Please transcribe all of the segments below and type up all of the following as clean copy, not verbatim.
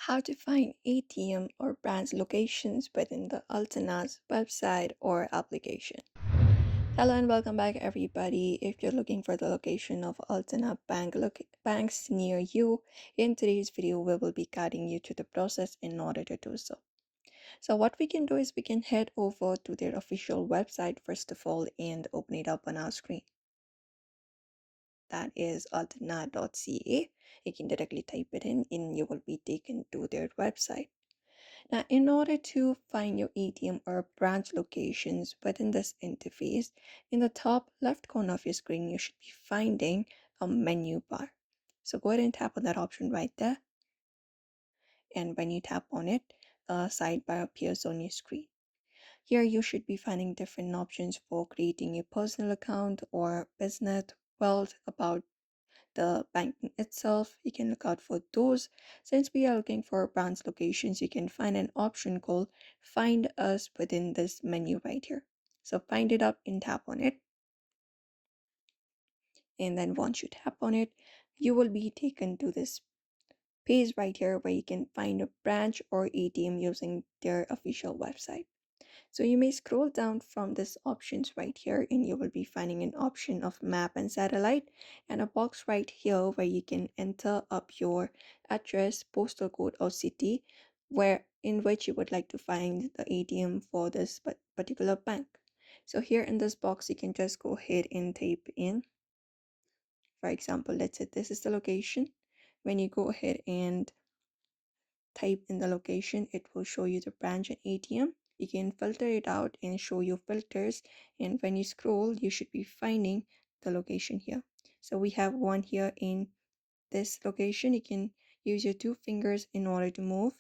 How to find ATM or branch locations within the Alterna's website or application. Hello and welcome back everybody. If you're looking for the location of Alterna banks near you, in today's video we will be guiding you to the process in order to do so. So what we can do is we can head over to their official website first of all and open it up on our screen. That is alterna.ca. You can directly type it in and you will be taken to their website. Now, in order to find your ATM or branch locations within this interface, in the top left corner of your screen, you should be finding a menu bar. So go ahead and tap on that option right there. And when you tap on it, a sidebar appears on your screen. Here you should be finding different options for creating a personal account or business, wealth, about the banking itself. You can look out for those. Since we are looking for branch locations, you can find an option called find us within this menu right here. So find it up and tap on it, and then once you tap on it, you will be taken to this page right here where you can find a branch or ATM using their official website. So you may scroll down from this options right here and you will be finding an option of map and satellite and a box right here where you can enter up your address, postal code or city where in which you would like to find the ATM for this particular bank. So here in this box you can just go ahead and type in, for example, let's say this is the location. When you go ahead and type in the location, it will show you the branch and ATM. You can filter it out and show you filters, and when you scroll you should be finding the location here. So we have one here in this location. You can use your two fingers in order to move.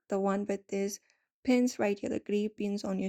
The one with these pins right here, the gray pins on your